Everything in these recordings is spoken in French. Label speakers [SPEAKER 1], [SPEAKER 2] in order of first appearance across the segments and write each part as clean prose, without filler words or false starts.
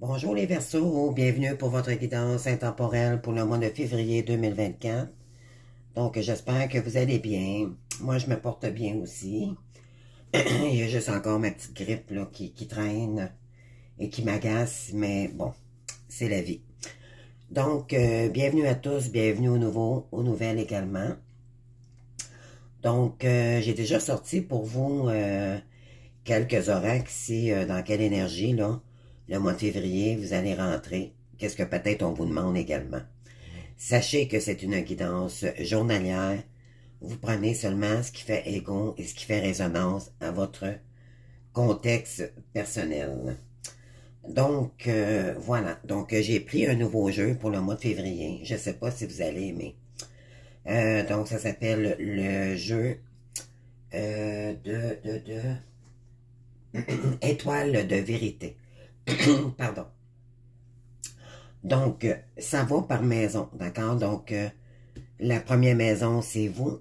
[SPEAKER 1] Bonjour les Verseaux, bienvenue pour votre guidance intemporelle pour le mois de février 2024. Donc j'espère que vous allez bien. Moi je me porte bien aussi. Il y a juste encore ma petite grippe là, qui traîne et qui m'agace, mais bon, c'est la vie. Donc bienvenue à tous, bienvenue aux nouveaux, aux nouvelles également. Donc j'ai déjà sorti pour vous quelques oracles ici dans quelle énergie là. Le mois de février, vous allez rentrer. Qu'est-ce que peut-être on vous demande également. Sachez que c'est une guidance journalière. Vous prenez seulement ce qui fait écho et ce qui fait résonance à votre contexte personnel. Donc, voilà. Donc, j'ai pris un nouveau jeu pour le mois de février. Je ne sais pas si vous allez aimer. Donc, ça s'appelle le jeu Étoile de vérité. Pardon. Donc, ça va par maison, d'accord? Donc, la première maison, c'est vous.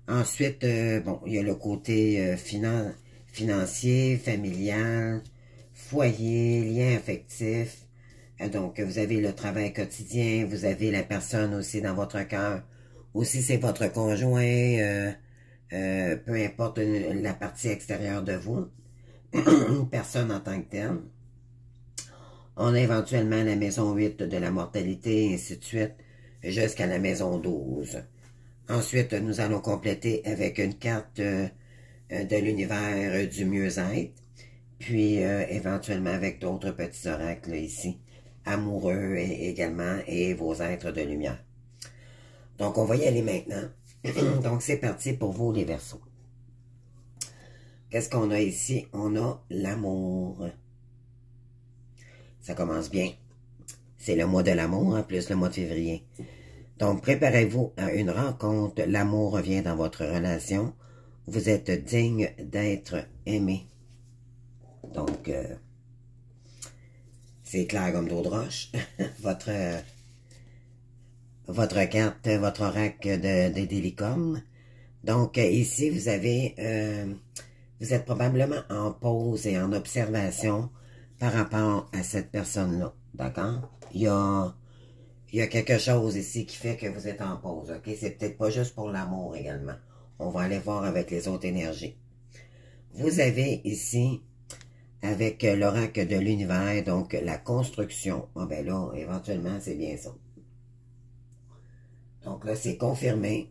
[SPEAKER 1] Ensuite, bon, il y a le côté financier, familial, foyer, lien affectif. Donc, vous avez le travail quotidien, vous avez la personne aussi dans votre cœur. Aussi, c'est votre conjoint, peu importe la partie extérieure de vous. Une personne en tant que telle. On a éventuellement la maison 8 de la mortalité, et ainsi de suite, jusqu'à la maison 12. Ensuite, nous allons compléter avec une carte de l'univers du mieux-être, puis éventuellement avec d'autres petits oracles ici, amoureux également, et vos êtres de lumière. Donc, on va y aller maintenant. Donc, c'est parti pour vous, les Verseaux. Qu'est-ce qu'on a ici? On a l'amour. Ça commence bien. C'est le mois de l'amour, en plus le mois de février. Donc, préparez-vous à une rencontre. L'amour revient dans votre relation. Vous êtes digne d'être aimé. Donc, c'est clair comme d'eau de roche. votre carte, votre oracle des licornes. Donc, ici, vous avez... vous êtes probablement en pause et en observation par rapport à cette personne-là. D'accord? Il y a quelque chose ici qui fait que vous êtes en pause. OK? C'est peut-être pas juste pour l'amour également. On va aller voir avec les autres énergies. Vous avez ici, avec l'oracle de l'univers, donc la construction. Ah ben là, éventuellement, c'est bien ça. Donc là, c'est confirmé.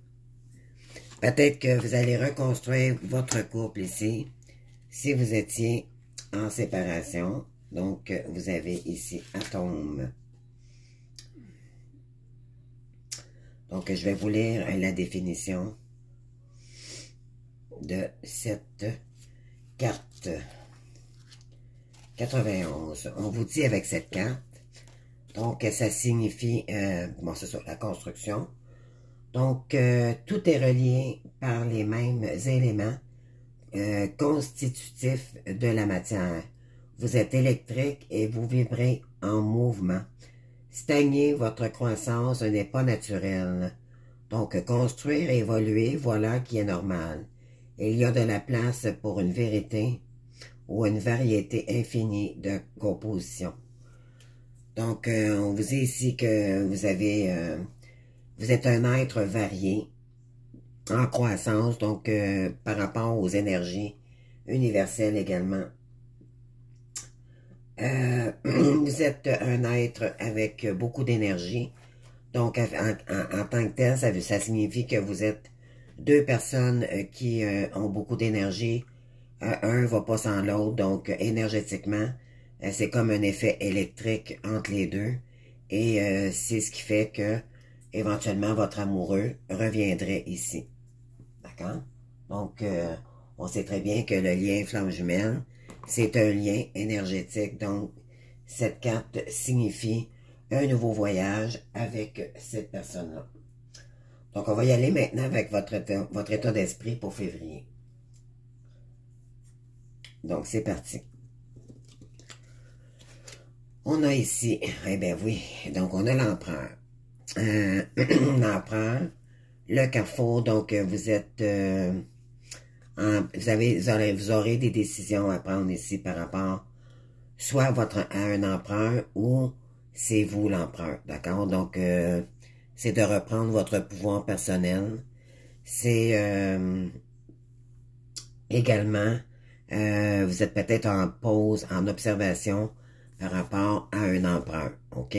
[SPEAKER 1] Peut-être que vous allez reconstruire votre couple ici, si vous étiez en séparation. Donc, vous avez ici Atome. Donc, je vais vous lire la définition de cette carte 91. On vous dit avec cette carte, donc ça signifie, bon c'est ça, la construction. Donc, tout est relié par les mêmes éléments constitutifs de la matière. Vous êtes électrique et vous vibrez en mouvement. Stagner votre croissance n'est pas naturel. Donc, construire et évoluer, voilà qui est normal. Il y a de la place pour une vérité ou une variété infinie de compositions. Donc, on vous dit ici que vous êtes un être varié, en croissance, donc par rapport aux énergies universelles également. Vous êtes un être avec beaucoup d'énergie. Donc, en tant que tel, ça signifie que vous êtes deux personnes qui ont beaucoup d'énergie. Un va pas sans l'autre, donc énergétiquement, c'est comme un effet électrique entre les deux. Et c'est ce qui fait que, éventuellement, votre amoureux reviendrait ici. D'accord? Donc, on sait très bien que le lien flamme jumelle, c'est un lien énergétique. Donc, cette carte signifie un nouveau voyage avec cette personne-là. Donc, on va y aller maintenant avec votre état d'esprit pour février. Donc, c'est parti. On a ici, eh bien oui, donc on a l'empereur. L'empereur, le carrefour, donc vous êtes... vous aurez des décisions à prendre ici par rapport soit à un empereur ou c'est vous l'empereur, d'accord? Donc, c'est de reprendre votre pouvoir personnel. C'est également, vous êtes peut-être en pause, en observation par rapport à un empereur, ok?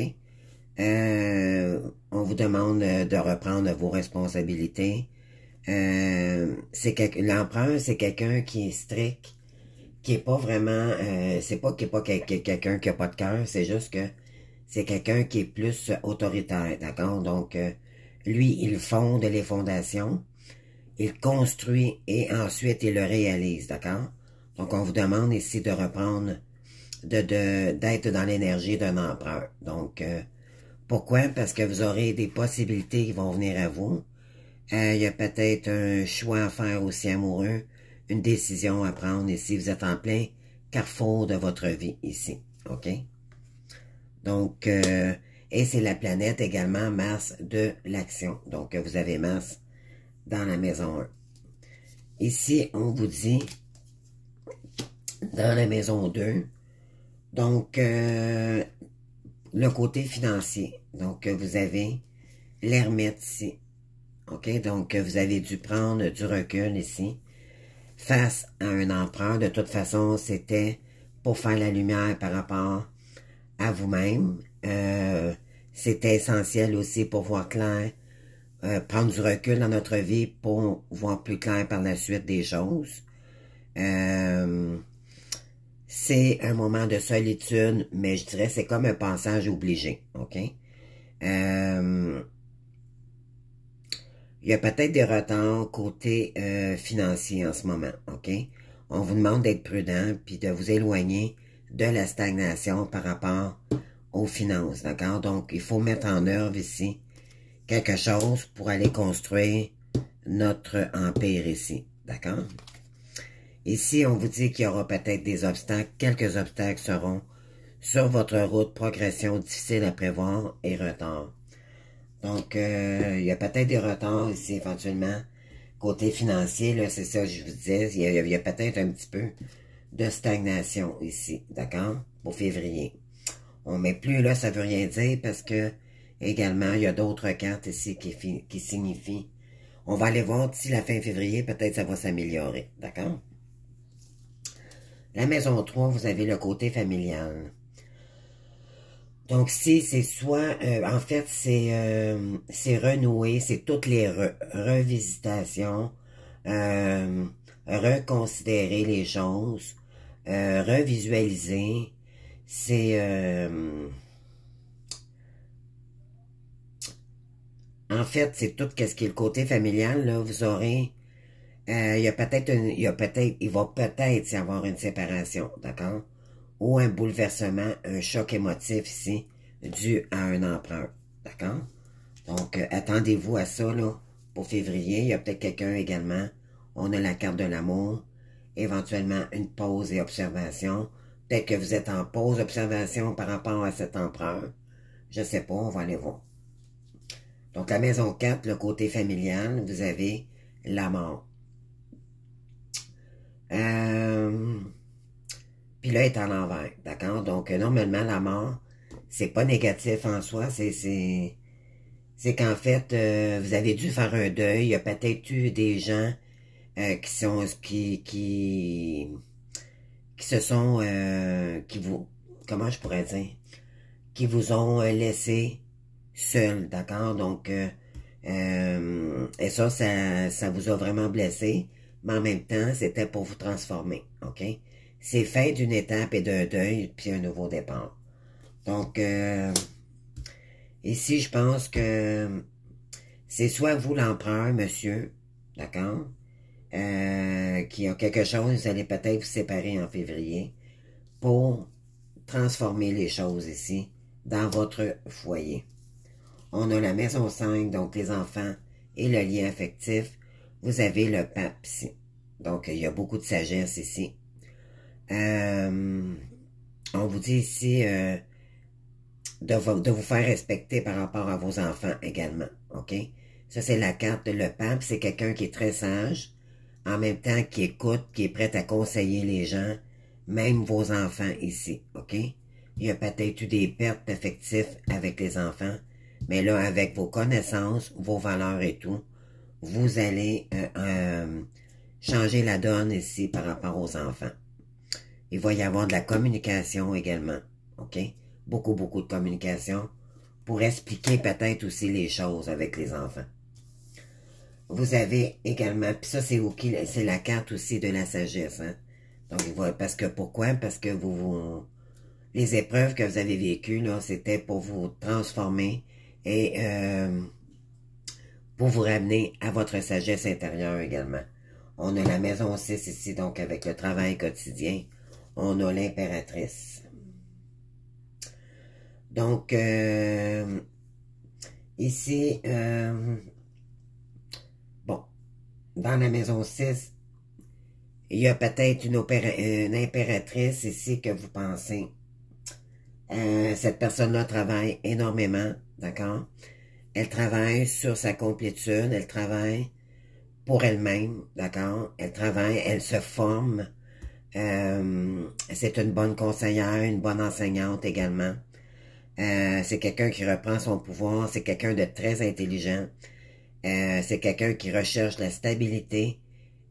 [SPEAKER 1] On vous demande de reprendre vos responsabilités. L'empereur, c'est quelqu'un qui est strict, qui est pas vraiment, c'est pas qu'il est pas quelqu'un qui a pas de cœur, c'est juste que c'est quelqu'un qui est plus autoritaire, d'accord? Donc, lui, il fonde les fondations, il construit et ensuite il le réalise, d'accord? Donc, on vous demande ici de reprendre, d'être dans l'énergie d'un empereur. Donc, pourquoi? Parce que vous aurez des possibilités qui vont venir à vous. Il y a peut-être un choix à faire aussi amoureux, une décision à prendre ici. Vous êtes en plein carrefour de votre vie ici, ok? Donc, et c'est la planète également Mars de l'action. Donc, vous avez Mars dans la maison 1. Ici, on vous dit, dans la maison 2, donc, le côté financier. Donc, vous avez l'ermite ici. OK? Donc, vous avez dû prendre du recul ici face à un empereur. De toute façon, c'était pour faire la lumière par rapport à vous-même. C'était essentiel aussi pour voir clair, prendre du recul dans notre vie pour voir plus clair par la suite des choses. C'est un moment de solitude, mais je dirais c'est comme un passage obligé, ok? Il y a peut-être des retards côté financier en ce moment, ok? On vous demande d'être prudent puis de vous éloigner de la stagnation par rapport aux finances, d'accord? Donc, il faut mettre en œuvre ici quelque chose pour aller construire notre empire ici, d'accord? Ici, on vous dit qu'il y aura peut-être des obstacles. Quelques obstacles seront sur votre route, progression difficile à prévoir et retard. Donc, il y a peut-être des retards ici éventuellement. Côté financier, là, c'est ça que je vous disais, il y a peut-être un petit peu de stagnation ici, d'accord? Pour février. On met plus là, ça veut rien dire parce que également, il y a d'autres cartes ici qui signifient. On va aller voir d'ici la fin février, peut-être ça va s'améliorer, d'accord? La maison 3, vous avez le côté familial. Donc, si c'est soit, en fait, c'est renouer, c'est toutes les revisitations, reconsidérer les choses, revisualiser, c'est, en fait, c'est tout ce qui est le côté familial, là, vous aurez, il y a peut-être il va peut-être y avoir une séparation, d'accord? Ou un bouleversement, un choc émotif ici, dû à un empereur, d'accord? Donc, attendez-vous à ça, là, pour février. Il y a peut-être quelqu'un également. On a la carte de l'amour. Éventuellement, une pause et observation. Peut-être que vous êtes en pause observation par rapport à cet empereur. Je sais pas, on va aller voir. Donc, la maison 4, le côté familial, vous avez la mort. Puis là, elle est à l'envers, d'accord? Donc, normalement, la mort, c'est pas négatif en soi, c'est qu'en fait, vous avez dû faire un deuil. Il y a peut-être eu des gens qui se sont, qui vous, comment je pourrais dire, qui vous ont laissé seul, d'accord? Donc, et ça vous a vraiment blessé, mais en même temps, c'était pour vous transformer, ok? C'est fin d'une étape et d'un deuil, puis un nouveau départ. Donc, ici, je pense que c'est soit vous l'empereur, monsieur, d'accord, qui a quelque chose, vous allez peut-être vous séparer en février pour transformer les choses ici dans votre foyer. On a la maison 5, donc les enfants et le lien affectif. Vous avez le pape ici. Donc, il y a beaucoup de sagesse ici. On vous dit ici de vous faire respecter par rapport à vos enfants également. OK? Ça, c'est la carte. Le pape, c'est quelqu'un qui est très sage, en même temps qui écoute, qui est prêt à conseiller les gens, même vos enfants ici, OK? Il y a peut-être eu des pertes affectives avec les enfants, mais là, avec vos connaissances, vos valeurs et tout, vous allez changer la donne ici par rapport aux enfants. Il va y avoir de la communication également, OK? Beaucoup, beaucoup de communication pour expliquer peut-être aussi les choses avec les enfants. Vous avez également, puis ça c'est la carte aussi de la sagesse, hein? Donc, parce que pourquoi? Parce que les épreuves que vous avez vécues, là, c'était pour vous transformer et pour vous ramener à votre sagesse intérieure également. On a la maison 6 ici, donc avec le travail quotidien. On a l'impératrice. Donc, ici, bon, dans la maison 6, il y a peut-être une impératrice ici que vous pensez. Cette personne-là travaille énormément, d'accord? Elle travaille sur sa complétude, elle travaille pour elle-même, d'accord? Elle travaille, elle se forme. C'est une bonne conseillère, une bonne enseignante également. C'est quelqu'un qui reprend son pouvoir, c'est quelqu'un de très intelligent. C'est quelqu'un qui recherche la stabilité,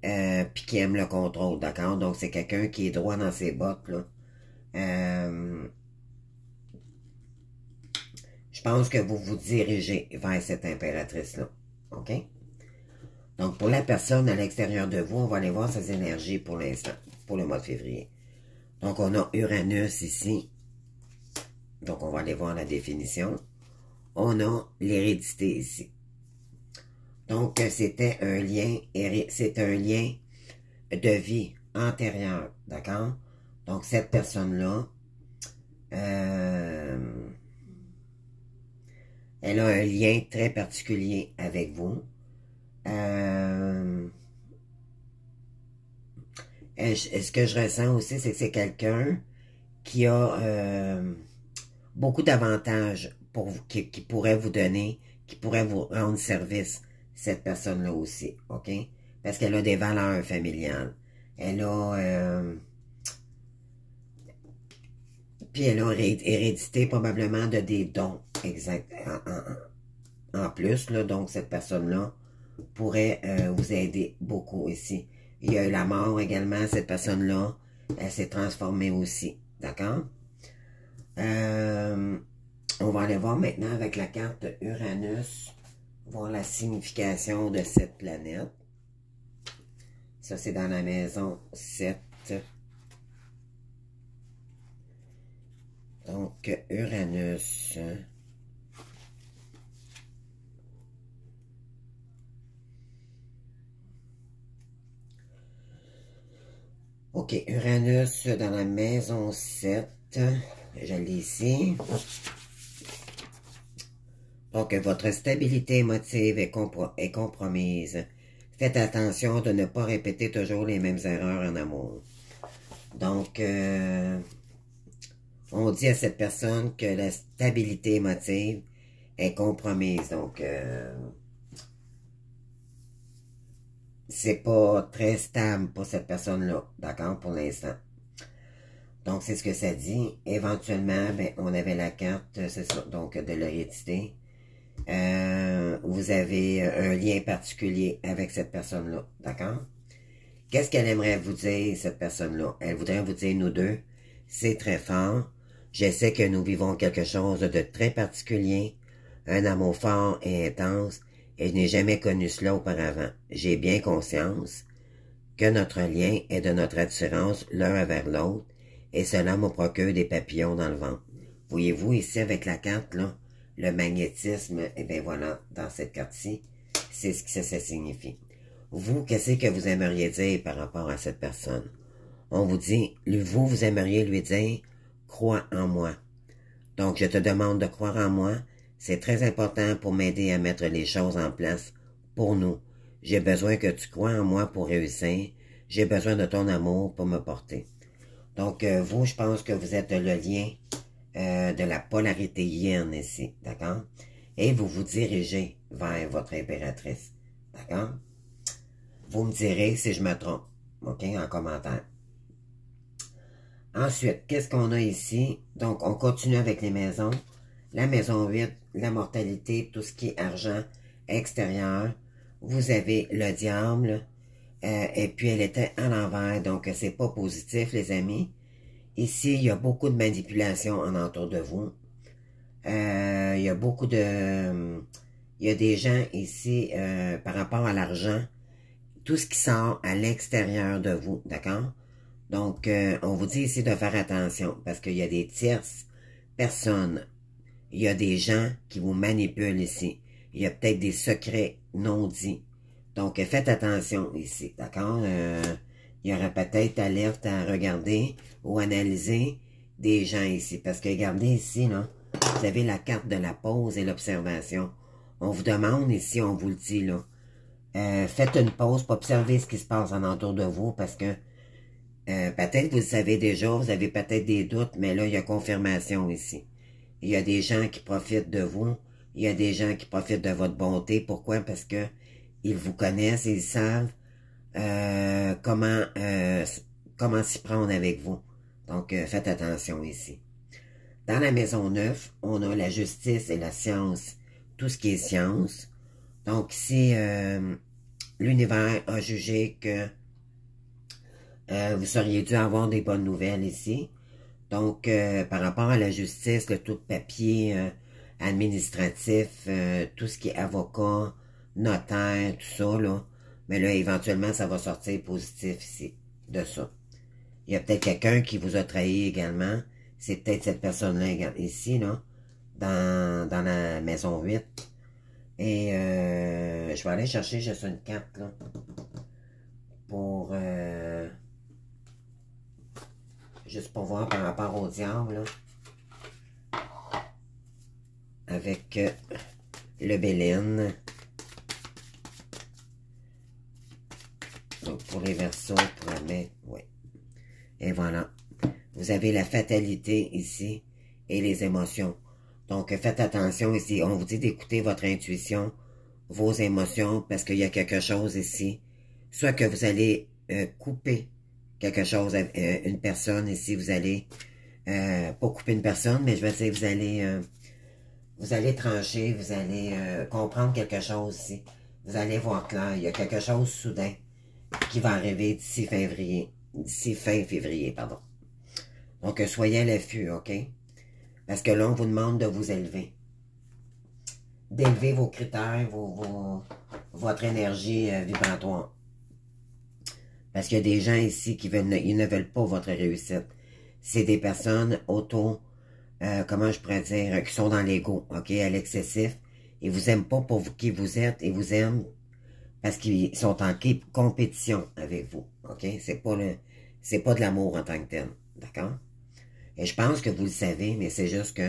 [SPEAKER 1] puis qui aime le contrôle, d'accord? Donc, c'est quelqu'un qui est droit dans ses bottes, là. Je pense que vous vous dirigez vers cette impératrice-là, OK? Donc, pour la personne à l'extérieur de vous, on va aller voir ses énergies pour l'instant, pour le mois de février. Donc, on a Uranus ici. Donc, on va aller voir la définition. On a l'hérédité ici. Donc, c'est un lien de vie antérieure, d'accord? Donc, cette personne-là, elle a un lien très particulier avec vous. Ce que je ressens aussi, c'est que c'est quelqu'un qui a beaucoup d'avantages qui pourrait vous donner, qui pourrait vous rendre service, cette personne-là aussi, OK? Parce qu'elle a des valeurs familiales. Elle a... puis elle a hérédité probablement de des dons, exact, en plus, là, donc cette personne-là pourrait vous aider beaucoup ici. Il y a eu la mort également, cette personne-là, elle s'est transformée aussi, d'accord? On va aller voir maintenant avec la carte Uranus, voir la signification de cette planète. Ça, c'est dans la maison 7. Donc, Uranus. OK, Uranus dans la maison 7. Je l'ai ici. Donc, votre stabilité émotive est compromise. Faites attention de ne pas répéter toujours les mêmes erreurs en amour. Donc, on dit à cette personne que la stabilité émotive est compromise. Donc, c'est pas très stable pour cette personne-là, d'accord, pour l'instant. Donc, c'est ce que ça dit. Éventuellement, ben, on avait la carte, c'est ça, donc de l'hérédité. Vous avez un lien particulier avec cette personne-là, d'accord? Qu'est-ce qu'elle aimerait vous dire, cette personne-là? Elle voudrait vous dire, nous deux, c'est très fort. Je sais que nous vivons quelque chose de très particulier, un amour fort et intense, et je n'ai jamais connu cela auparavant. J'ai bien conscience que notre lien est de notre attirance l'un vers l'autre, et cela me procure des papillons dans le ventre. Voyez-vous ici avec la carte, là, le magnétisme, et bien voilà, dans cette carte-ci, c'est ce que ça signifie. Vous, qu'est-ce que vous aimeriez dire par rapport à cette personne? On vous dit, vous aimeriez lui dire, crois en moi. Donc, je te demande de croire en moi. C'est très important pour m'aider à mettre les choses en place pour nous. J'ai besoin que tu crois en moi pour réussir. J'ai besoin de ton amour pour me porter. Donc, vous, je pense que vous êtes le lien de la polarité yin ici, d'accord? Et vous vous dirigez vers votre impératrice, d'accord? Vous me direz si je me trompe, ok, en commentaire. Ensuite, qu'est-ce qu'on a ici? Donc, on continue avec les maisons. La maison 8, la mortalité, tout ce qui est argent extérieur. Vous avez le diable. Et puis, elle était à l'envers. Donc, c'est pas positif, les amis. Ici, il y a beaucoup de manipulation en entour de vous. Il y a beaucoup de... Il y a des gens ici, par rapport à l'argent, tout ce qui sort à l'extérieur de vous, d'accord? Donc, on vous dit ici de faire attention, parce qu'il y a des tierces personnes, il y a des gens qui vous manipulent ici. Il y a peut-être des secrets non dits. Donc, faites attention ici, d'accord? Il y aura peut-être alerte à regarder ou analyser des gens ici. Parce que regardez ici, là, vous avez la carte de la pause et l'observation. On vous demande ici, on vous le dit, là, faites une pause pour observer ce qui se passe en entour de vous parce que peut-être vous le savez déjà, vous avez peut-être des doutes, mais là, il y a confirmation ici. Il y a des gens qui profitent de vous, il y a des gens qui profitent de votre bonté. Pourquoi? Parce que ils vous connaissent et ils savent comment s'y prendre avec vous. Donc, faites attention ici. Dans la maison 9, on a la justice et la science, tout ce qui est science. Donc, ici, l'univers a jugé que vous seriez dû avoir des bonnes nouvelles ici. Donc, par rapport à la justice, le tout papier administratif, tout ce qui est avocat, notaire, tout ça, là. Mais là, éventuellement, ça va sortir positif ici, de ça. Il y a peut-être quelqu'un qui vous a trahi également. C'est peut-être cette personne-là ici, là, dans la maison 8. Et je vais aller chercher juste une carte, là, pour... juste pour voir par rapport au diable, là, avec le Béline. Donc, pour les versos, pour la mettre, oui. Et voilà. Vous avez la fatalité ici et les émotions. Donc, faites attention ici. On vous dit d'écouter votre intuition, vos émotions, parce qu'il y a quelque chose ici. Soit que vous allez couper quelque chose, une personne ici, vous allez, pas couper une personne, mais je vais dire, vous allez trancher, vous allez comprendre quelque chose ici. Vous allez voir clair, il y a quelque chose soudain qui va arriver d'ici fin février, pardon. Donc, soyez à l'affût, OK? Parce que là, on vous demande de vous élever. D'élever vos critères, votre énergie vibratoire. Parce qu'il y a des gens ici qui ils ne veulent pas votre réussite. C'est des personnes comment je pourrais dire, qui sont dans l'ego, OK, à l'excessif. Ils vous aiment pas pour qui vous êtes, ils vous aiment parce qu'ils sont en compétition avec vous, OK? C'est pas de l'amour en tant que tel, d'accord? Et je pense que vous le savez, mais c'est juste que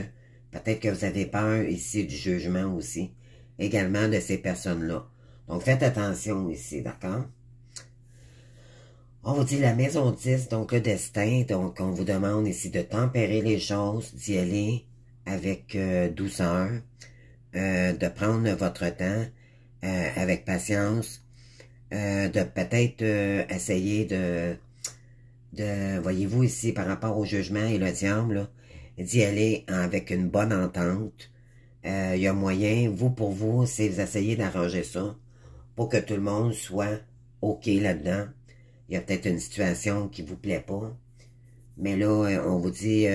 [SPEAKER 1] peut-être que vous avez peur ici du jugement aussi, également de ces personnes-là. Donc, faites attention ici, d'accord? On vous dit la maison 10, donc le destin, donc on vous demande ici de tempérer les choses, d'y aller avec douceur, de prendre votre temps, avec patience, de peut-être essayer voyez-vous ici, par rapport au jugement et le diable, d'y aller avec une bonne entente. Il y a moyen, pour vous, c'est vous essayez d'arranger ça pour que tout le monde soit OK là-dedans. Il y a peut-être une situation qui vous plaît pas. Mais là, on vous dit,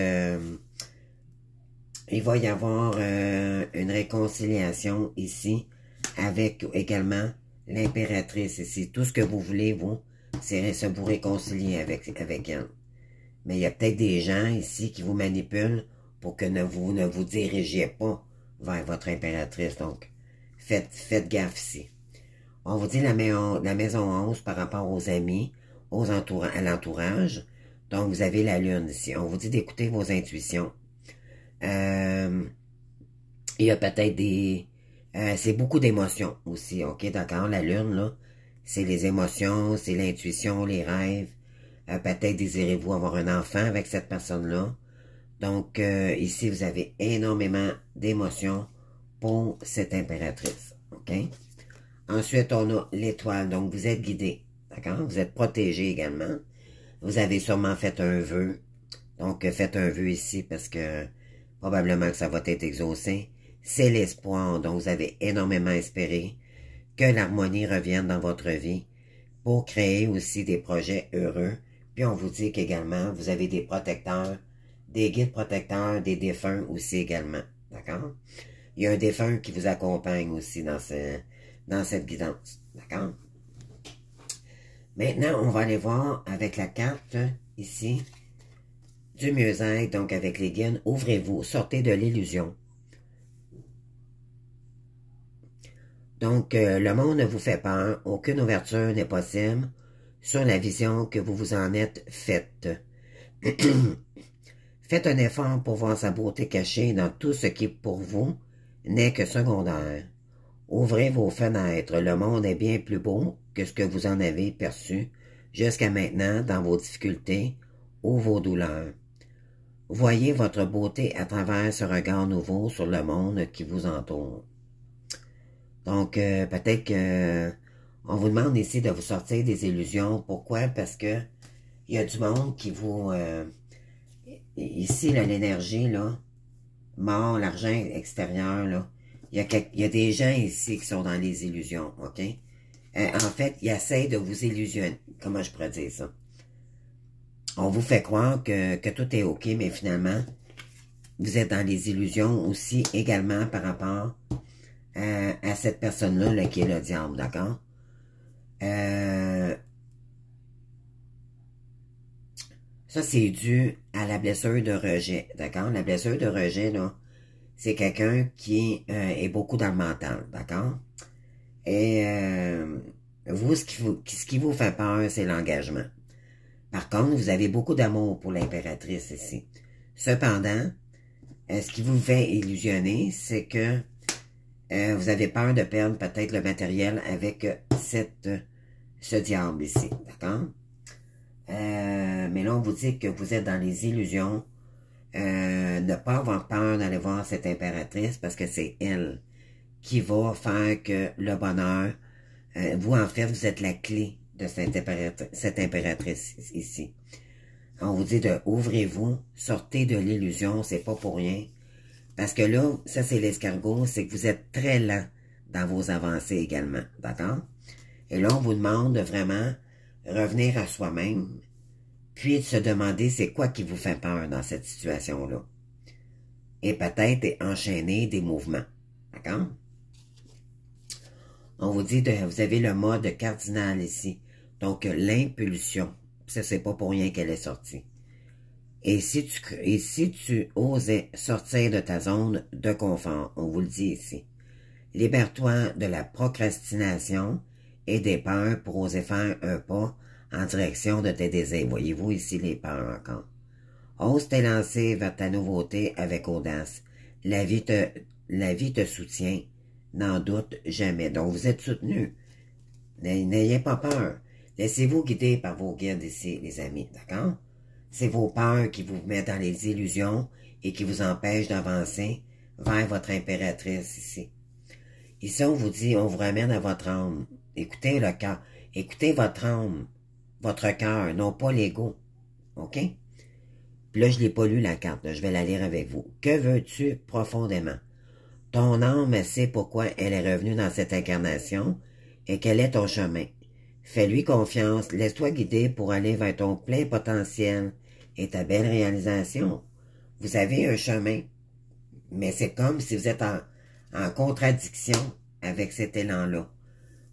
[SPEAKER 1] il va y avoir une réconciliation ici avec également l'impératrice ici. Tout ce que vous voulez, vous, c'est se vous réconcilier avec elle. Mais il y a peut-être des gens ici qui vous manipulent pour que vous ne vous dirigiez pas vers votre impératrice. Donc, faites gaffe ici. On vous dit la maison 11 par rapport aux amis, à l'entourage. Donc, vous avez la lune ici. On vous dit d'écouter vos intuitions. Il y a peut-être c'est beaucoup d'émotions aussi, ok, d'accord? La lune, là, c'est les émotions, c'est l'intuition, les rêves. Peut-être désirez-vous avoir un enfant avec cette personne-là. Donc, ici, vous avez énormément d'émotions pour cette impératrice, ok? Ensuite, on a l'étoile, donc vous êtes guidé, d'accord? Vous êtes protégé également. Vous avez sûrement fait un vœu Donc, faites un vœu ici parce que probablement que ça va être exaucé. C'est l'espoir, donc vous avez énormément espéré que l'harmonie revienne dans votre vie pour créer aussi des projets heureux. Puis on vous dit qu'également, vous avez des protecteurs, des guides protecteurs, des défunts aussi également. D'accord? Il y a un défunt qui vous accompagne aussi dans cette guidance. D'accord? Maintenant, on va aller voir avec la carte ici du mieux-être, donc avec les guides. Ouvrez-vous, sortez de l'illusion. Donc, le monde ne vous fait peur, aucune ouverture n'est possible sur la vision que vous vous en êtes faite. Faites un effort pour voir sa beauté cachée dans tout ce qui, pour vous, n'est que secondaire. Ouvrez vos fenêtres, le monde est bien plus beau que ce que vous en avez perçu jusqu'à maintenant dans vos difficultés ou vos douleurs. Voyez votre beauté à travers ce regard nouveau sur le monde qui vous entoure. Donc, peut-être que on vous demande ici de vous sortir des illusions. Pourquoi? Parce que il y a du monde qui vous... ici, l'énergie, là, mort, l'argent extérieur, là, il y a des gens ici qui sont dans les illusions, OK? En fait, ils essayent de vous illusionner. Comment je pourrais dire ça? On vous fait croire que tout est OK, mais finalement, vous êtes dans les illusions aussi également par rapport à cette personne-là là, qui est le diable, d'accord? Ça, c'est dû à la blessure de rejet, d'accord? La blessure de rejet, là, c'est quelqu'un qui est beaucoup dans le mental, d'accord? Et vous, ce qui vous fait peur, c'est l'engagement. Par contre, vous avez beaucoup d'amour pour l'impératrice ici. Cependant, ce qui vous fait illusionner, c'est que vous avez peur de perdre peut-être le matériel avec ce diable ici, d'accord? Mais là, on vous dit que vous êtes dans les illusions. Ne pas avoir peur d'aller voir cette impératrice parce que c'est elle qui va faire que le bonheur, vous en fait, vous êtes la clé de cette impératrice ici. On vous dit de ouvrez-vous, sortez de l'illusion, c'est pas pour rien. Parce que là, ça c'est l'escargot, c'est que vous êtes très lent dans vos avancées également, d'accord? Et là, on vous demande de vraiment revenir à soi-même, puis de se demander c'est quoi qui vous fait peur dans cette situation-là. Et peut-être enchaîner des mouvements, d'accord? On vous dit, vous avez le mode cardinal ici, donc l'impulsion. Ça, c'est pas pour rien qu'elle est sortie. Et si tu osais sortir de ta zone de confort, on vous le dit ici, libère-toi de la procrastination et des peurs pour oser faire un pas en direction de tes désirs. Voyez-vous ici les peurs encore. Ose t'élancer vers ta nouveauté avec audace. La vie te soutient. N'en doute jamais. Donc, vous êtes soutenu. N'ayez pas peur. Laissez-vous guider par vos guides ici, les amis. D'accord? C'est vos peurs qui vous mettent dans les illusions et qui vous empêchent d'avancer vers votre impératrice ici. Ici, on vous dit, on vous ramène à votre âme. Écoutez le cœur. Écoutez votre âme, votre cœur, non pas l'ego. OK? Puis là, je ne l'ai pas lu la carte. Là, je vais la lire avec vous. Que veux-tu profondément? Ton âme sait pourquoi elle est revenue dans cette incarnation et quel est ton chemin. Fais-lui confiance, laisse-toi guider pour aller vers ton plein potentiel et ta belle réalisation. Vous avez un chemin, mais c'est comme si vous êtes en contradiction avec cet élan-là.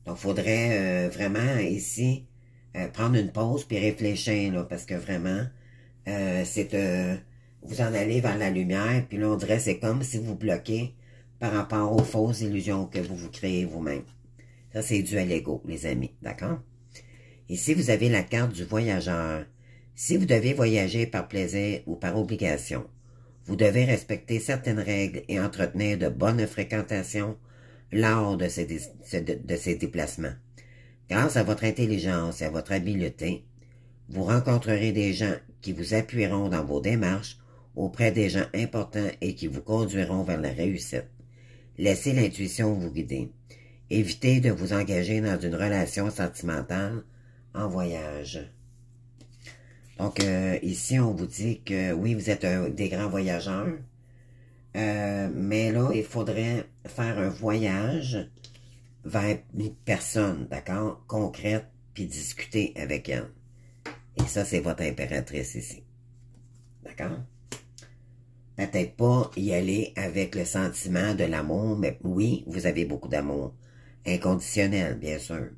[SPEAKER 1] Donc, il faudrait vraiment ici prendre une pause puis réfléchir, là, parce que vraiment, vous en allez vers la lumière, puis là, on dirait c'est comme si vous bloquez par rapport aux fausses illusions que vous vous créez vous-même. Ça, c'est dû à l'ego, les amis, d'accord? Ici, vous avez la carte du voyageur. Si vous devez voyager par plaisir ou par obligation, vous devez respecter certaines règles et entretenir de bonnes fréquentations lors de ces déplacements. Grâce à votre intelligence et à votre habileté, vous rencontrerez des gens qui vous appuieront dans vos démarches auprès des gens importants et qui vous conduiront vers la réussite. Laissez l'intuition vous guider. Évitez de vous engager dans une relation sentimentale en voyage. Donc, ici, on vous dit que oui, vous êtes des grands voyageurs, mais là, il faudrait faire un voyage vers une personne, d'accord, concrète, puis discuter avec elle. Et ça, c'est votre impératrice ici. D'accord? Peut-être pas y aller avec le sentiment de l'amour, mais oui, vous avez beaucoup d'amour. Inconditionnel, bien sûr.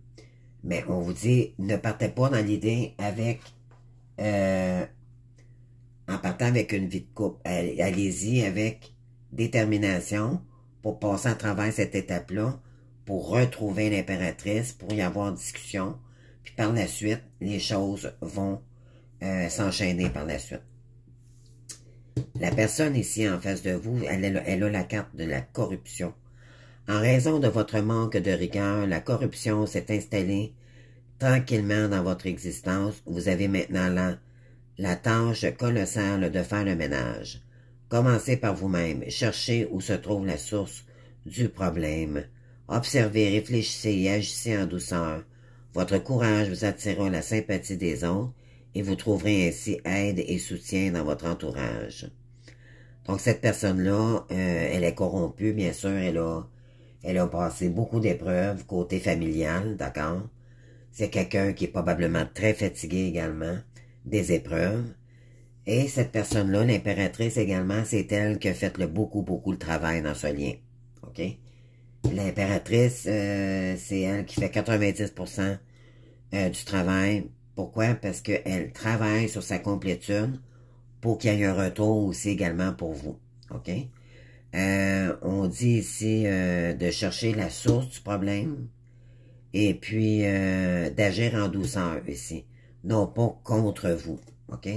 [SPEAKER 1] Mais on vous dit, ne partez pas dans l'idée avec, en partant avec une vie de couple. Allez-y avec détermination pour passer à travers cette étape-là, pour retrouver l'impératrice, pour y avoir discussion. Puis par la suite, les choses vont s'enchaîner par la suite. La personne ici en face de vous, elle a la carte de la corruption. En raison de votre manque de rigueur, la corruption s'est installée tranquillement dans votre existence. Vous avez maintenant la tâche colossale de faire le ménage. Commencez par vous-même. Cherchez où se trouve la source du problème. Observez, réfléchissez et agissez en douceur. Votre courage vous attirera la sympathie des autres et vous trouverez ainsi aide et soutien dans votre entourage. Donc cette personne-là, elle est corrompue, bien sûr, elle a passé beaucoup d'épreuves côté familial, d'accord? C'est quelqu'un qui est probablement très fatigué également des épreuves. Et cette personne-là, l'impératrice également, c'est elle qui a fait beaucoup le travail dans ce lien. OK? L'impératrice, c'est elle qui fait 90% du travail. Pourquoi? Parce qu'elle travaille sur sa complétude pour qu'il y ait un retour aussi également pour vous. OK? On dit ici de chercher la source du problème et puis d'agir en douceur ici, non pas contre vous. OK?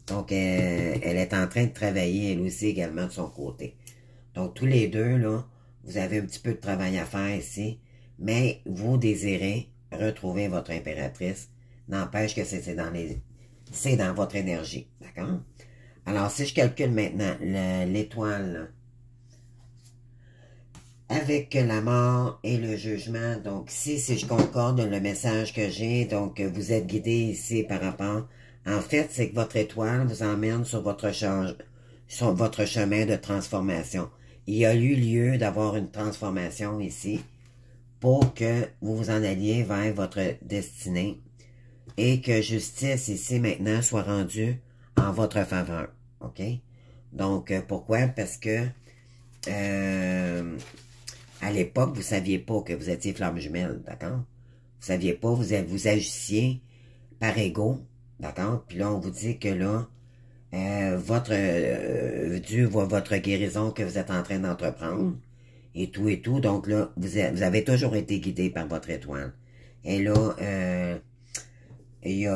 [SPEAKER 1] Donc, elle est en train de travailler, elle aussi, également, de son côté. Donc, tous les deux, là, vous avez un petit peu de travail à faire ici, mais vous désirez retrouver votre impératrice. N'empêche que c'est dans votre énergie. D'accord? Alors, si je calcule maintenant l'étoile avec la mort et le jugement, donc si je concorde le message que j'ai, donc vous êtes guidé ici par rapport... En fait, c'est que votre étoile vous emmène sur votre chemin de transformation. Il y a eu lieu d'avoir une transformation ici pour que vous vous en alliez vers votre destinée et que justice ici maintenant soit rendue en votre faveur. OK? Donc, pourquoi? Parce que à l'époque, vous saviez pas que vous étiez flamme jumelle, d'accord? Vous saviez pas, vous agissiez par ego. D'accord? Puis là, on vous dit que là, Dieu voit votre guérison que vous êtes en train d'entreprendre. Et tout. Donc là, vous avez toujours été guidé par votre étoile. Et là, il y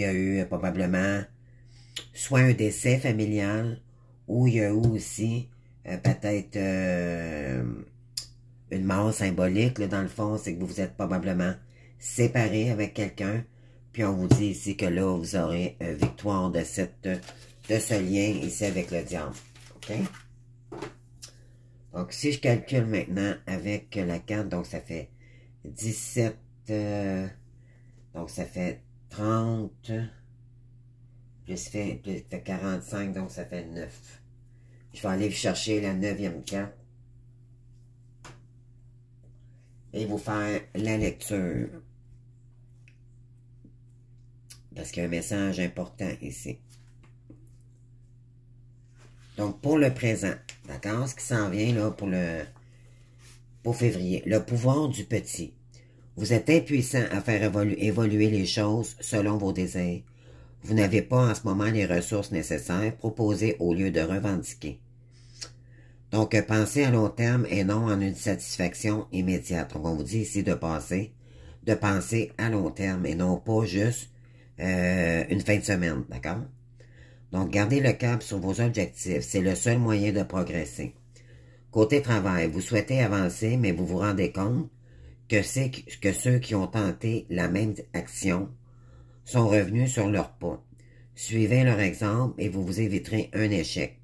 [SPEAKER 1] a eu probablement soit un décès familial ou il y a eu aussi peut-être une mort symbolique. Là, dans le fond, c'est que vous vous êtes probablement séparé avec quelqu'un, puis on vous dit ici que là, vous aurez victoire de ce lien ici avec le diable. OK? Donc, si je calcule maintenant avec la carte, donc ça fait 17, donc ça fait 30, plus fait 45, donc ça fait 9. Je vais aller chercher la 9e carte et vous faire la lecture. Parce qu'il y a un message important ici. Donc, pour le présent, d'accord? Ce qui s'en vient là pour février. Le pouvoir du petit. Vous êtes impuissant à faire évoluer les choses selon vos désirs. Vous n'avez pas en ce moment les ressources nécessaires. Proposez au lieu de revendiquer. Donc, pensez à long terme et non en une satisfaction immédiate. Donc, on vous dit ici de penser à long terme et non pas juste une fin de semaine, d'accord? Donc, gardez le cap sur vos objectifs. C'est le seul moyen de progresser. Côté travail, vous souhaitez avancer, mais vous vous rendez compte que ceux qui ont tenté la même action sont revenus sur leur pas. Suivez leur exemple et vous vous éviterez un échec.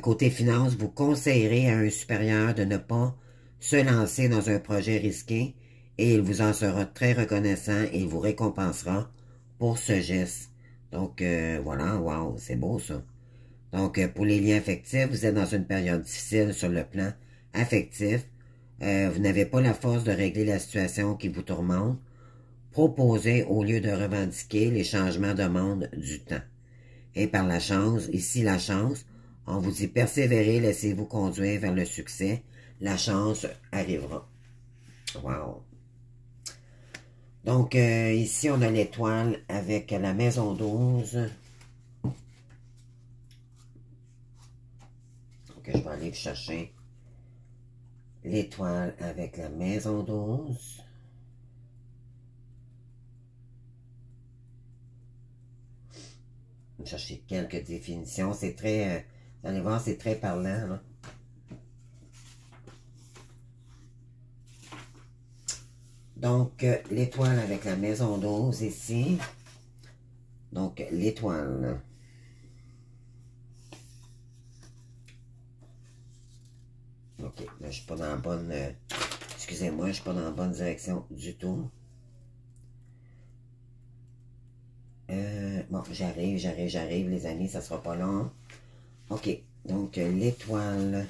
[SPEAKER 1] Côté finance, vous conseillerez à un supérieur de ne pas se lancer dans un projet risqué et il vous en sera très reconnaissant et il vous récompensera pour ce geste. Donc, voilà, wow, c'est beau ça. Donc, pour les liens affectifs, vous êtes dans une période difficile sur le plan affectif. Vous n'avez pas la force de régler la situation qui vous tourmente. Proposez au lieu de revendiquer les changements demandent du temps. Et par la chance, ici la chance, on vous dit persévérez, laissez-vous conduire vers le succès. La chance arrivera. Wow. Donc, ici, on a l'étoile avec la maison 12. Donc, je vais aller chercher l'étoile avec la maison 12. Je vais chercher quelques définitions. C'est très, vous allez voir, c'est très parlant, là. Donc, l'étoile avec la maison 12 ici. Donc, l'étoile. Ok, là, je ne suis pas dans la bonne... excusez-moi, je ne suis pas dans la bonne direction du tout. Bon, j'arrive, les amis, ça sera pas long. Ok, donc, l'étoile...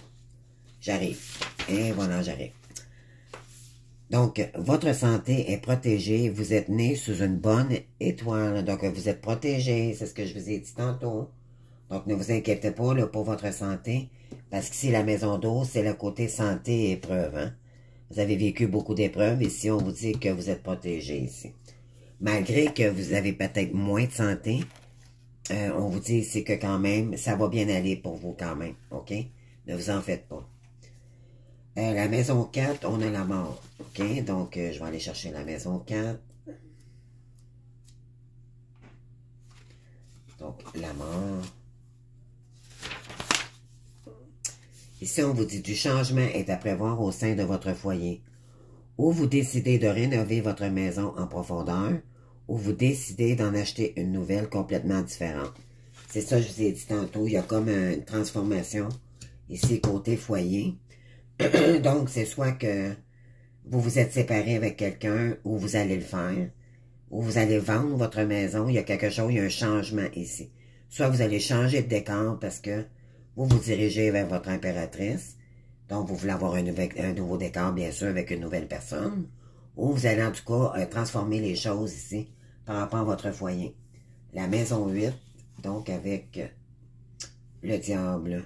[SPEAKER 1] J'arrive. Et voilà, j'arrive. Donc, votre santé est protégée. Vous êtes né sous une bonne étoile. Donc, vous êtes protégé. C'est ce que je vous ai dit tantôt. Donc, ne vous inquiétez pas là, pour votre santé. Parce qu'ici, la maison d'eau, c'est le côté santé et épreuve. Hein? Vous avez vécu beaucoup d'épreuves. Ici, on vous dit que vous êtes protégé ici. Malgré que vous avez peut-être moins de santé, on vous dit ici que quand même, ça va bien aller pour vous quand même. OK? Ne vous en faites pas. La maison 4, on a la mort. OK? Donc, je vais aller chercher la maison 4. Donc, la mort. Ici, on vous dit du changement est à prévoir au sein de votre foyer. Ou vous décidez de rénover votre maison en profondeur, ou vous décidez d'en acheter une nouvelle complètement différente. C'est ça que je vous ai dit tantôt. Il y a comme une transformation ici côté foyer. Donc, c'est soit que vous vous êtes séparé avec quelqu'un ou vous allez le faire, ou vous allez vendre votre maison, il y a quelque chose, il y a un changement ici. Soit vous allez changer de décor parce que vous vous dirigez vers votre impératrice, donc vous voulez avoir un nouveau décor, bien sûr, avec une nouvelle personne, ou vous allez en tout cas transformer les choses ici par rapport à votre foyer. La maison 8, donc avec le diable.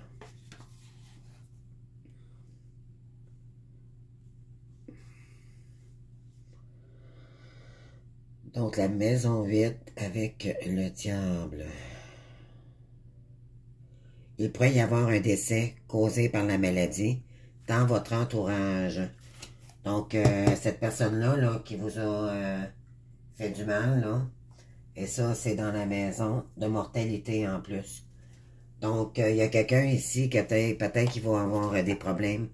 [SPEAKER 1] Donc, la maison 8 avec le diable. Il pourrait y avoir un décès causé par la maladie dans votre entourage. Donc, cette personne-là là, qui vous a fait du mal, là, et ça, c'est dans la maison de mortalité en plus. Donc, il y a quelqu'un ici qui peut-être qu'il va avoir des problèmes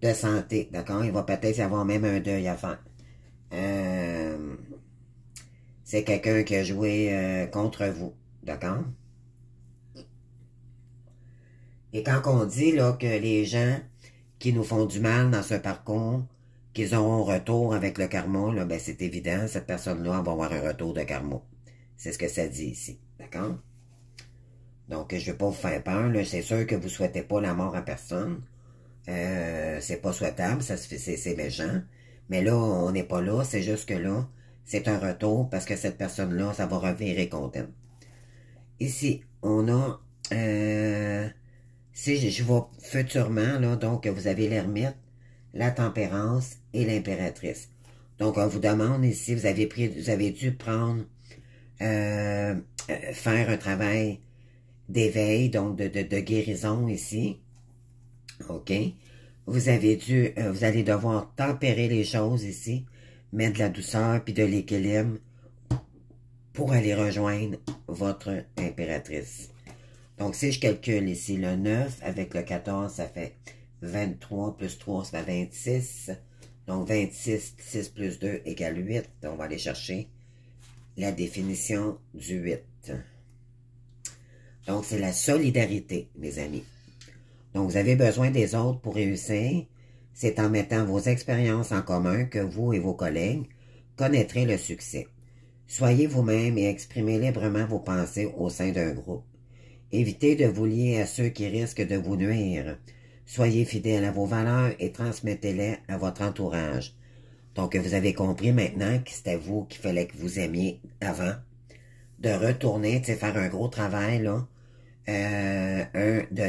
[SPEAKER 1] de santé, d'accord? Il va peut-être y avoir même un deuil à faire. C'est quelqu'un qui a joué contre vous, d'accord? Et quand on dit là, que les gens qui nous font du mal dans ce parcours, qu'ils auront un retour avec le karma, là, ben c'est évident, cette personne-là va avoir un retour de karma. C'est ce que ça dit ici, d'accord? Donc, je ne vais pas vous faire peur, c'est sûr que vous ne souhaitez pas la mort à personne. C'est pas souhaitable, c'est méchant. Mais là, on n'est pas là, c'est juste que là, c'est un retour parce que cette personne-là, ça va revirer contre elle. Ici, on a... si je vois futurement, là, donc vous avez l'ermite, la tempérance et l'impératrice. Donc, on vous demande ici, vous avez dû prendre, faire un travail d'éveil, donc de guérison ici. OK? Vous allez devoir tempérer les choses ici, mettre de la douceur puis de l'équilibre pour aller rejoindre votre impératrice. Donc, si je calcule ici le 9 avec le 14, ça fait 23 plus 3, ça fait 26. Donc, 26, 6 plus 2 égale 8. On va aller chercher la définition du 8. Donc, c'est la solidarité, mes amis. Donc, vous avez besoin des autres pour réussir. C'est en mettant vos expériences en commun que vous et vos collègues connaîtrez le succès. Soyez vous-même et exprimez librement vos pensées au sein d'un groupe. Évitez de vous lier à ceux qui risquent de vous nuire. Soyez fidèles à vos valeurs et transmettez-les à votre entourage. Donc, vous avez compris maintenant que c'était vous qu'il fallait que vous aimiez avant. De retourner, tu sais, faire un gros travail, là,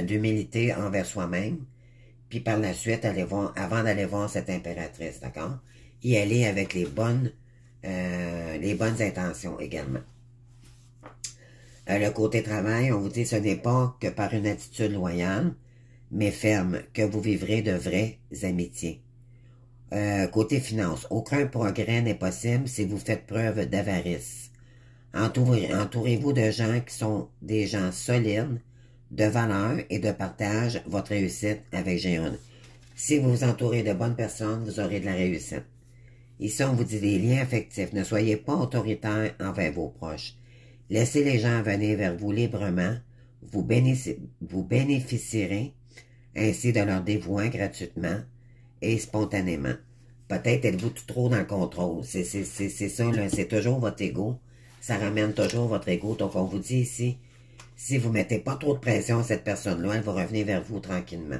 [SPEAKER 1] d'humilité envers soi-même. Puis par la suite, aller voir, avant d'aller voir cette impératrice, d'accord? Y aller avec les bonnes intentions également. Le côté travail, on vous dit, ce n'est pas que par une attitude loyale, mais ferme, que vous vivrez de vraies amitiés. Côté finance, aucun progrès n'est possible si vous faites preuve d'avarice. Entourez-vous de gens qui sont des gens solides, de valeur et de partage votre réussite avec Géone. Si vous vous entourez de bonnes personnes, vous aurez de la réussite. Ici, on vous dit des liens affectifs. Ne soyez pas autoritaire envers vos proches. Laissez les gens venir vers vous librement. Vous bénéficierez ainsi de leur dévouement gratuitement et spontanément. Peut-être êtes-vous trop dans le contrôle. C'est ça, c'est toujours votre ego. Ça ramène toujours votre ego. Donc, on vous dit ici, si vous ne mettez pas trop de pression à cette personne-là, elle va revenir vers vous tranquillement.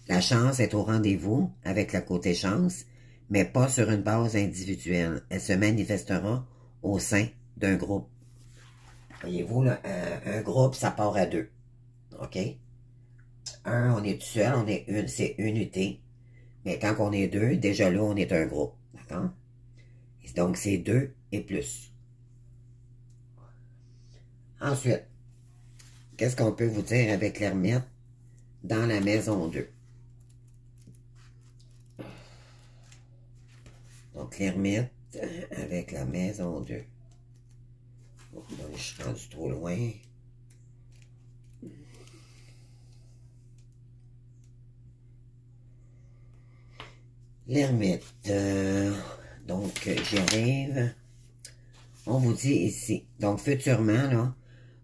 [SPEAKER 1] La chance est au rendez-vous avec le côté chance, mais pas sur une base individuelle. Elle se manifestera au sein d'un groupe. Voyez-vous, là, un groupe, ça part à deux. OK? On est tout seul, c'est unité. Mais quand on est deux, déjà là, on est un groupe. D'accord? Donc, c'est deux et plus. Ensuite, qu'est-ce qu'on peut vous dire avec l'ermite dans la maison 2? Donc, l'ermite avec la maison 2. Oh, donc, je suis rendu trop loin. L'ermite. Donc, j'y arrive. On vous dit ici. Donc, futurement, là,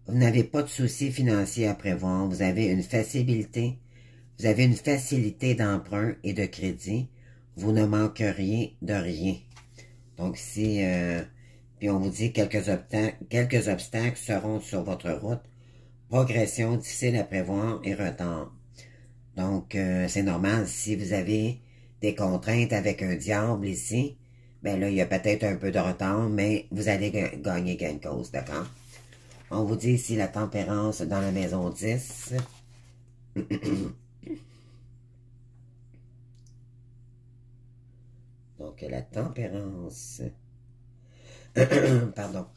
[SPEAKER 1] vous n'avez pas de soucis financiers à prévoir. Vous avez une facilité. Vous avez une facilité d'emprunt et de crédit. Vous ne manqueriez de rien. Donc, si... puis on vous dit quelques obstacles seront sur votre route. Progression difficile à prévoir et retard. Donc, c'est normal. Si vous avez des contraintes avec un diable ici, ben là, il y a peut-être un peu de retard, mais vous allez gagner gain de cause, d'accord? On vous dit ici la tempérance dans la maison 10. Donc, la tempérance. Pardon.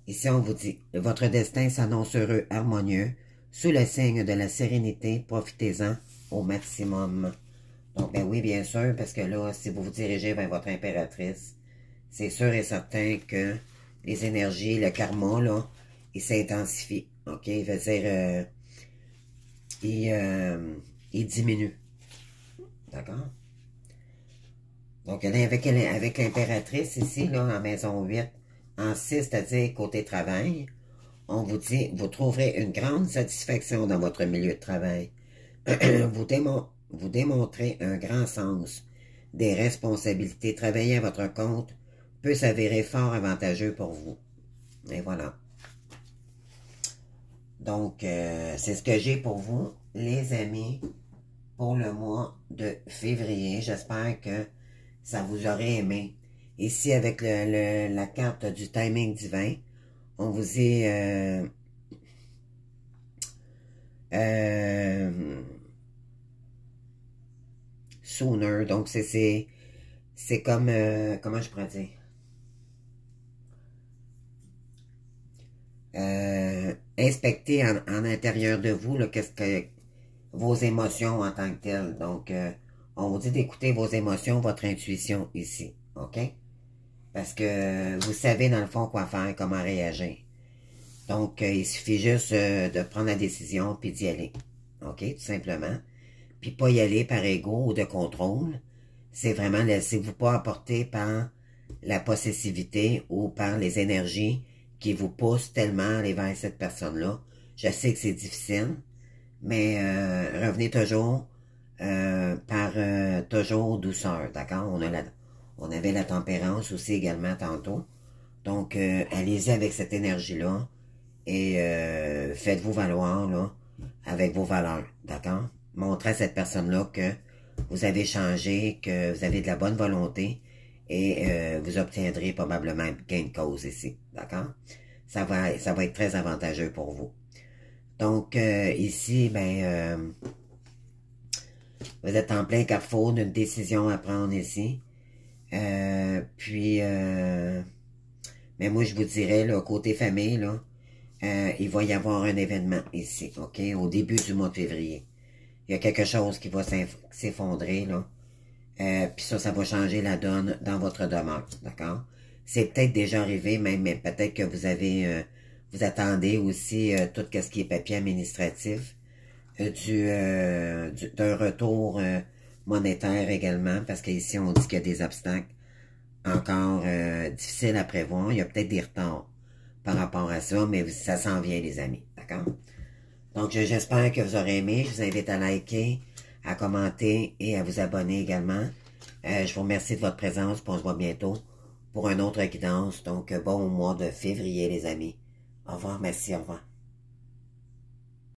[SPEAKER 1] Ici, on vous dit, votre destin s'annonce heureux, harmonieux, sous le signe de la sérénité, profitez-en au maximum. Donc, ben oui, bien sûr, parce que là, si vous vous dirigez vers votre impératrice, c'est sûr et certain que les énergies, le karma, là, il s'intensifie. OK? Il veut dire, il diminue. D'accord? Donc, avec l'impératrice ici, là, en maison 8, en 6, c'est-à-dire côté travail, on vous dit, vous trouverez une grande satisfaction dans votre milieu de travail. Vous démontrez un grand sens des responsabilités. Travailler à votre compte peut s'avérer fort avantageux pour vous. Et voilà. Donc, c'est ce que j'ai pour vous, les amis, pour le mois de février. J'espère que ça vous aurait aimé. Ici, avec la carte du timing divin, on vous dit... sooner, donc c'est comme, comment je pourrais dire? Inspecter en intérieur de vous, qu'est-ce que vos émotions en tant que telles. Donc, on vous dit d'écouter vos émotions, votre intuition ici, OK? Parce que vous savez dans le fond quoi faire, comment réagir. Donc, il suffit juste de prendre la décision puis d'y aller, OK? Tout simplement. Puis pas y aller par ego ou de contrôle. C'est vraiment laissez-vous pas emporter par la possessivité ou par les énergies qui vous poussent tellement à aller vers cette personne-là. Je sais que c'est difficile, mais revenez toujours par toujours douceur, d'accord? On avait la tempérance aussi également tantôt. Donc, allez-y avec cette énergie-là et faites-vous valoir là, avec vos valeurs, d'accord? Montrez à cette personne-là que vous avez changé, que vous avez de la bonne volonté et vous obtiendrez probablement gain de cause ici, d'accord? Ça va être très avantageux pour vous. Donc, ici, vous êtes en plein carrefour d'une décision à prendre ici. Mais moi, je vous dirais, là, côté famille, là, il va y avoir un événement ici, OK, au début du mois de février. Il y a quelque chose qui va s'effondrer, là. Puis ça va changer la donne dans votre demeure, d'accord? C'est peut-être déjà arrivé, même, mais peut-être que vous avez, vous attendez aussi tout ce qui est papier administratif, d'un retour monétaire également, parce qu'ici, on dit qu'il y a des obstacles encore difficiles à prévoir. Il y a peut-être des retards par rapport à ça, mais ça s'en vient, les amis, d'accord? Donc, j'espère que vous aurez aimé. Je vous invite à liker, à commenter et à vous abonner également. Je vous remercie de votre présence, puis on se voit bientôt pour un autre guidance. Donc, bon mois de février, les amis. Au revoir, merci, au revoir.